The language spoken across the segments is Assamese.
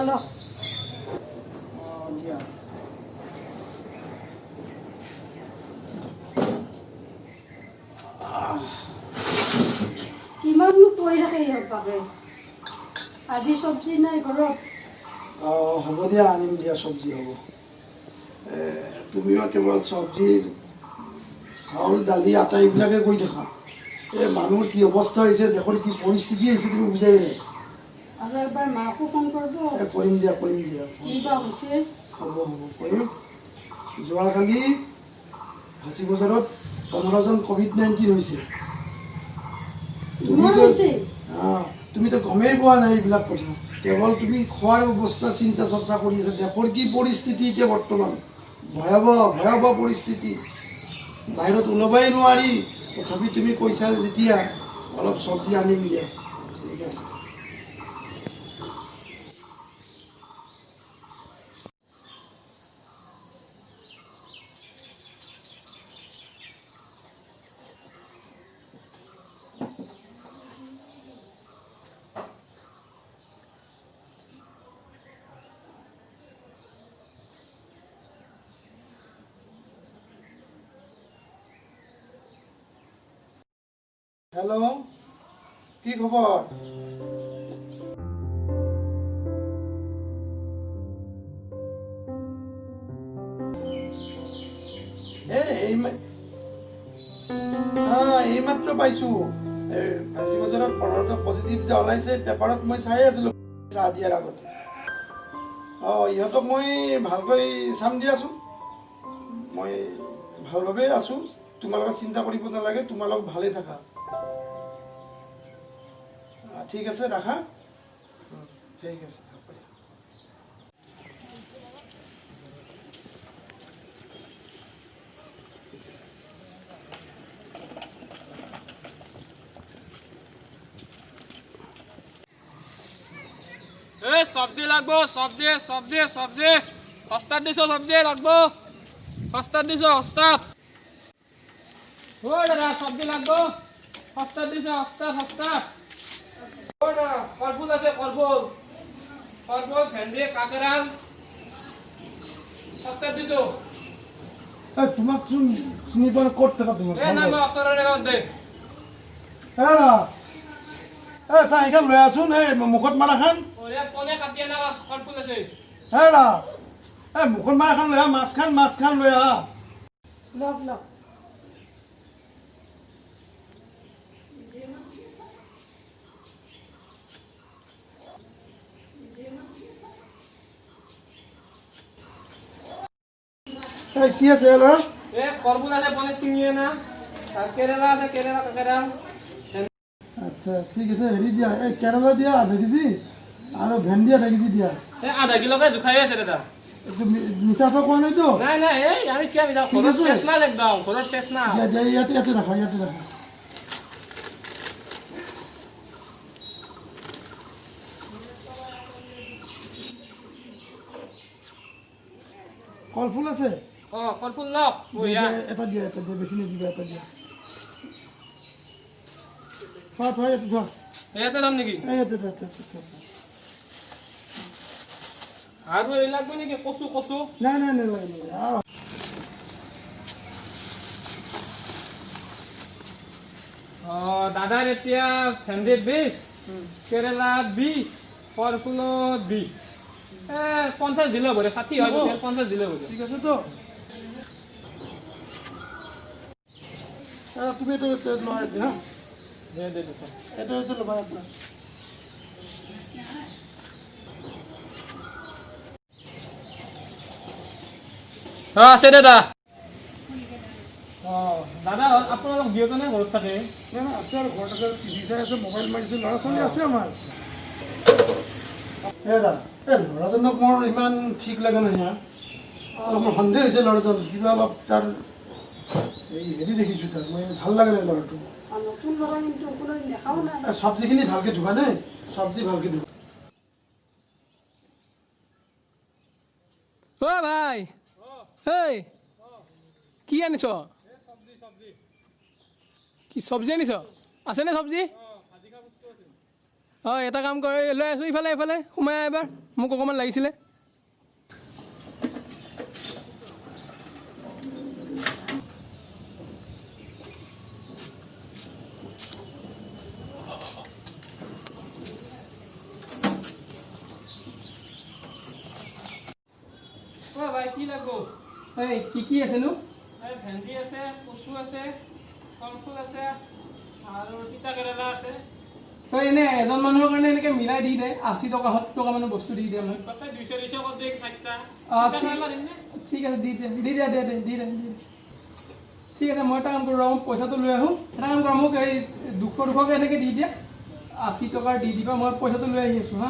ল দিয়া কিমাননো পৰি থাকে ইহঁত বাবে আজি চব্জি নাই ঘৰত হ'ব দিয়া আনিম দিয়া চব্জি হ'ব তুমিও কেৱল চব্জি চাউল দালি আটা এইবিলাকে কৰি থাকা এই মানুহৰ কি অৱস্থা হৈছে দেশৰ কি পৰিস্থিতি হৈছে তুমি বুজাই নাই আৰু এবাৰ মাকো ফোন কৰিব কৰিম দিয়া কি বা হৈছে হ'ব কৰিম যোৱাকালি ফাঁচী বজাৰত 15জন COVID-19 হৈছে তুমিতো গমেই পোৱা নাই এইবিলাক কথা কেৱল তুমি খোৱাৰ অৱস্থা চিন্তা চৰ্চা কৰি আছা দেশৰ কি পৰিস্থিতি এতিয়া বৰ্তমান ভয়াৱহ পৰিস্থিতি বাহিৰত ওলাবই নোৱাৰি তথাপি তুমি কৈছা যেতিয়া অলপ চব্জি আনিম দিয়া ঠিক আছে হেল্ল' কি খবৰ এইমাত্ৰ পাইছো ফাঁচী বজাৰত 15টা পজিটিভ যে ওলাইছে পেপাৰত মই চাই আছিলো চাহ দিয়াৰ আগতে ইহঁতক মই ভালকৈ চাম দিয়াচোন মই ভালভাৱে আছো তোমালোকে চিন্তা কৰিব নালাগে তোমালোক ভালে থাকা ঠিক আছে ৰাখা ঠিক আছে সবজি লাগবো সবজি সস্তাত দিছো সবজি লাগবো সস্তাত দিছো সস্তাত ও দাদা সবজি লাগবো সস্তাত দিছো সস্তাত ও দাদা কলফুল আছে কলফুল ভেন্দি কাকেৰাল সস্তাত দিছো তোমাক চোন চিনি পোৱা ক'ত থাকা তোমাক নাই মই ওচৰৰে গাঁৱত দে চাহ এইখন লৈ আছোন এই মুখত মাৰাখান পনে কাটি আনা কলফুল আছে মুখত মাৰাখান লৈ আহা মাছখান লৈ আহা লগ কি আছে ল'ৰা কলফুল আছে পনে চিঙি আনা কেৰেলা আছে কাকেৰাল আচ্ছা ঠিক আছে হেৰি দিয়া এই কেৰেলা দিয়া আধা কেজি আৰু ভেন্দি আধা কেজি দিয়া আধা কিলোকে জোখাই আছে দাদা মিছাটো কোৱা নাইতো নাই এই আমি কিয় মিছা ঘৰত টেষ্ট মাল একদম ঘৰত টেষ্ট মাল ইয়াতে ৰাখা কলফুল আছে কলফুল লওক এটা দিয়া বেছি নিদিবা এটা দিয়া থোৱা ইয়াতে দাম নেকি আৰু এই লাগবে নেকি কচু নাই দাদাৰ এতিয়া ভেন্দিত 20 কেৰেলাত 20 কলফুলত 20 50 দিলে হ'ব 60 হয় 50 দিলে হ'ব ঠিক আছে তো তুমি এইটো লোৱা হা দে এইটো ল'বা আপোনাৰ আছে দাদা দাদা আপোনালোক দুয়োজনে ঘৰত থাকে নাই আছে আৰু ঘৰত আছে টিভি চাই আছে মোবাইল মাৰিছে ল'ৰা ছোৱালী আছে আমাৰ ল'ৰাজনক মোৰ ইমান ঠিক লাগে নাই অলপ মোৰ সন্দেহ হৈছে ল'ৰাজন কিবা অলপ তাৰ এই হেৰি দেখিছোঁ তাৰ মই ভাল লাগে নাই ল'ৰাটো চব্জিখিনি ভালকৈ ধুবা দেই চব্জি ভালকৈ ধুবা ভাই কি আনিছ কি চব্জি আনিছ আছেনে চব্জি অঁ এটা কাম কৰে লৈ আছোঁ ইফালে ইফালে সোমাই এবাৰ মোক অকণমান লাগিছিলে অঁ ভাই কি লাগিব এই কি আছেনো এই ভেন্দি আছে কচু আছে কলফুল আছে আৰু তিতা কেৰেলা আছে তই এনে এজন মানুহৰ কাৰণে এনেকৈ মিলাই দি দে 80 টকা 70 টকা মানৰ বস্তু দি দে মোক তাতে 200 কৰি দে চাৰিটা ঠিক আছে দি দে ঠিক আছে মই এটা কাম কৰোঁ পইচাটো লৈ আহোঁ এটা কাম কৰা মোক এই 200 এনেকৈ দি দিয়া 80 টকাৰ দি দিবা মই পইচাটো লৈ আহি আছোঁ হা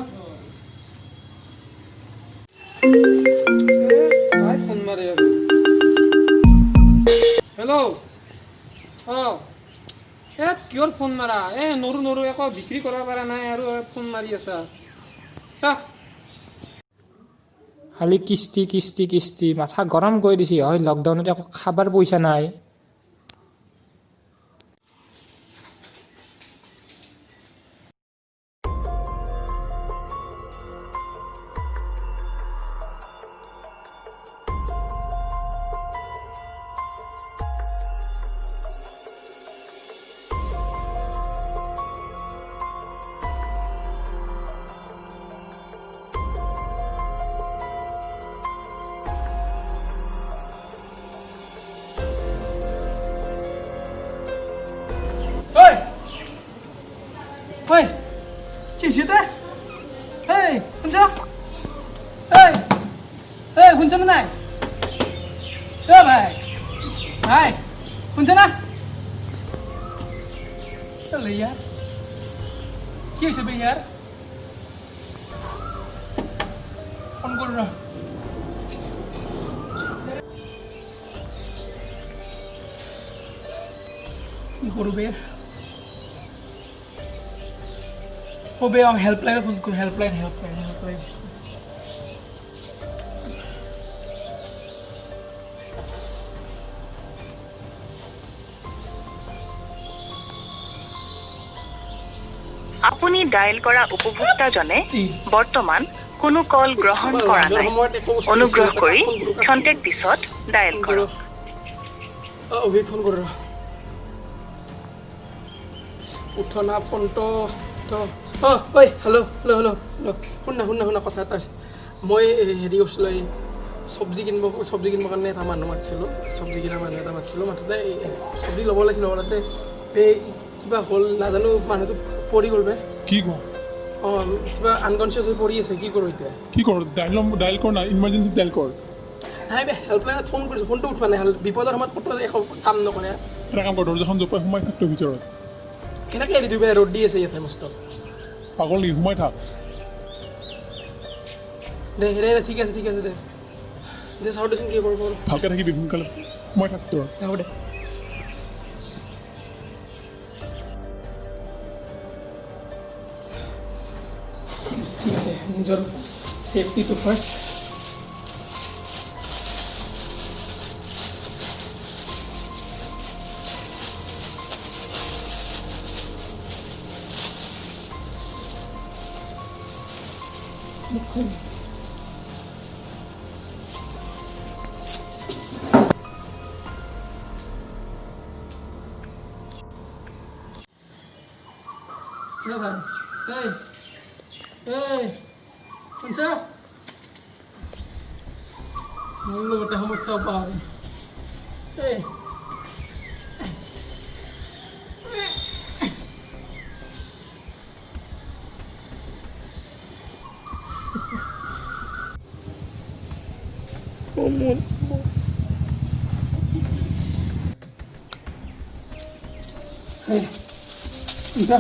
ফোন মাৰি হেল্ল' অঁ কিহৰ ফোন মাৰা নৰু একো বিক্ৰী কৰিব পৰা নাই আৰু ফোন মাৰি আছা খালি কিস্তি মাথা গৰম কৰি দিছে হয় লকডাউনত একো খাবার পইচা নাই Hey, কি হইছে হেই শুনছ হেই শুনছ না নাই ভাই শুনছ না চলে ইয়ার কি হয়েছে ভাই ইয়ার ফোন করু না কি করবে হবে হেল্পলাইনে ফোন করো হেল্পলাইন আপুনি ডায়াল কৰা উপভোক্তাজনে বৰ্তমান কোনো কল গ্ৰহণ কৰা নাই অনুগ্ৰহ কৰি ক্ষন্তেক পিছত ডায়াল কৰক অভিক ফোন করো উঠো না ফোনটো তো ঐ হেল্ল' শুনা কথা এটা মই হেৰি কৰিছিলোঁ এই চব্জি কিনিবৰ কাৰণে এটা মানুহ মাতিছিলোঁ চব্জি কিনা মানুহ এটা মাতিছিলোঁ মাথোঁতে চব্জি ল'ব লাগিছিল লগতে এই কিবা হ'ল নাজানো মানুহটো পৰি গ'ল বে কি কওঁ অঁ কিবা আনকনচিয়াছ হৈ পৰি আছে কি কৰোঁ এতিয়া কি কৰ ডাইল কৰ না ইমাৰ্জেঞ্চি ডাইল কৰ নাই বে হেল্পলাইনত ফোন কৰিছোঁ ফোনটো উঠোৱা নাই বিপদৰ সময়ত ক'তো একো কাম নকৰে এটা কাম কৰ দৰ্জাখন জপাই সোমাই থাক তোৰ ভিতৰত কেনেকৈ এৰি দিবি ৰ'দ দি আছে ইয়াতে মস্ত পাগল নেকি সোমাই থাক দে ঠিক আছে দে চাওঁ দেচোন কি কৰিব ভালকৈ থাকিবি সোনকালে সোমাই থাক তোৰ হ'ব দে ঠিক আছে নিজৰ ছেফটিটো ফাৰ্ষ্ট Hey, শুনছা মোৰ লগত এটা সমস্যা পাওঁ এই শুনছা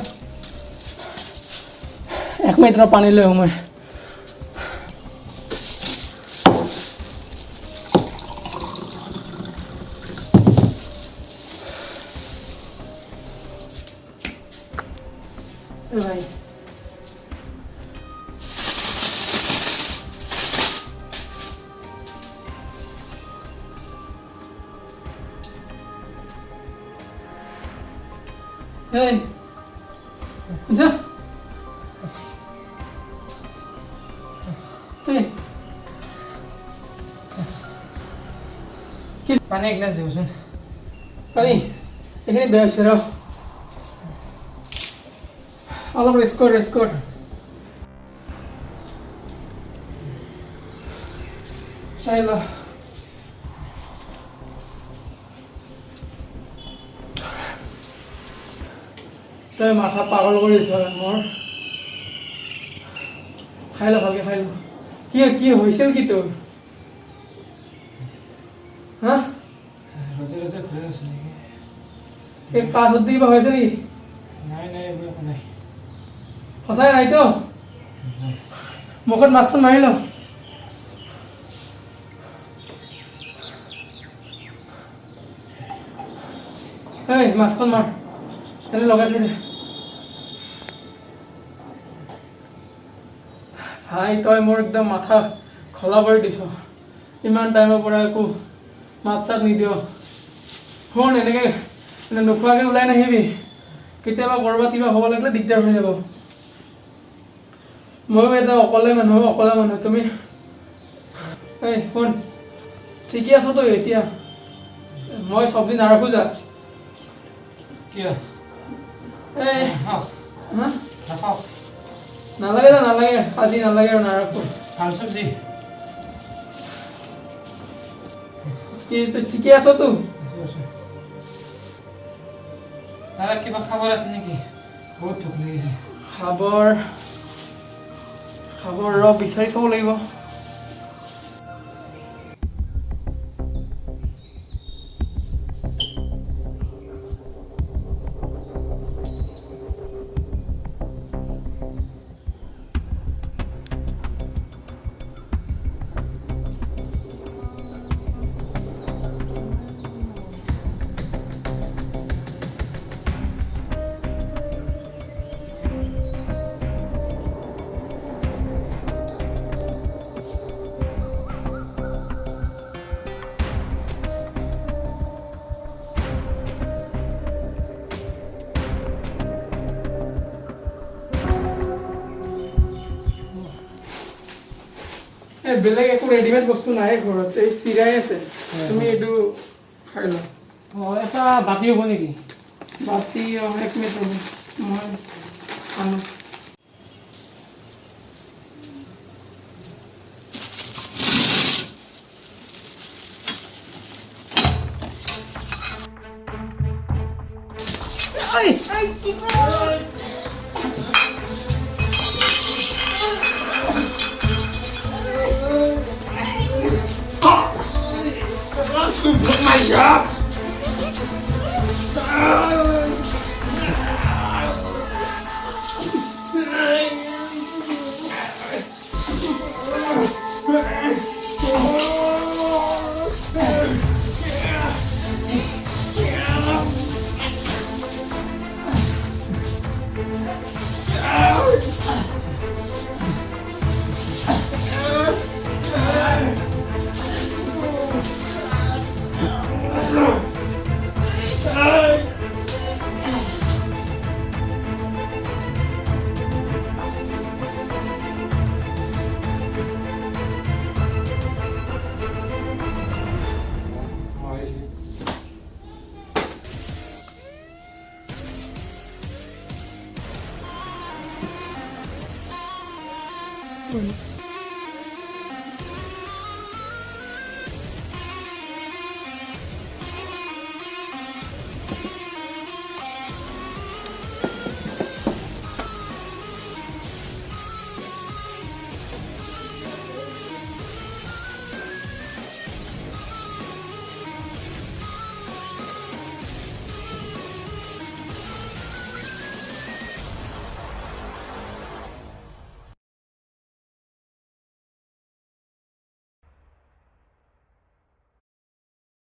1 মিনিট পানী লৈ আহোঁ মই ভাই শুনছা পানী একগিলাচ দিবচোন পানী এইখিনি বেয়া হৈছে ৰ অলপ ৰেষ্ট কৰ চাই ল তই মাথা পাগল কৰি আছ মোৰ খাই ল ভালকে খাই ল কি হৈছিল কি তোৰ হা এই পাছত দি কিবা হৈছে নেকি নাই এইবোৰ একো নাই সঁচাই নাইতো মুখত মাছখন মাৰি ল এই মাছখন মাৰ এনে লগাই থৈ দে ভাই তই মোৰ একদম মাথা খলা কৰি দিছ ইমান টাইমৰ পৰা একো মাত চাত নিদিয় শুন এনেকৈ নোখোৱাকৈ ওলাই নাহিবি কেতিয়াবা ক'ৰবাত কিবা হ'ব লাগিলে দিগদাৰ হৈ যাব ময়ো এটা অকলে মানুহ তুমি এই শুন ঠিকে আছ তই এতিয়া মই চব্জি নাৰাখোঁ যা কিয় এই নাখাওঁ হা নাখাওঁ নালাগে আজি নালাগে আৰু নাৰাখোঁ ভাল চব্জি কি তই ঠিকে আছ তো দাদা কিবা খাবৰ আছে নেকি বহুত ভোক লাগিছে খাবৰ ৰ বিচাৰি থ'ব লাগিব বেলেগ একো ৰেডিমেড বস্তু নাই ঘৰত এই চিৰাই আছে তুমি এইটো খাই ল এটা বাতি হ'ব নেকি বাতি 1 মিনিট ৰ'ব মই আনো My job!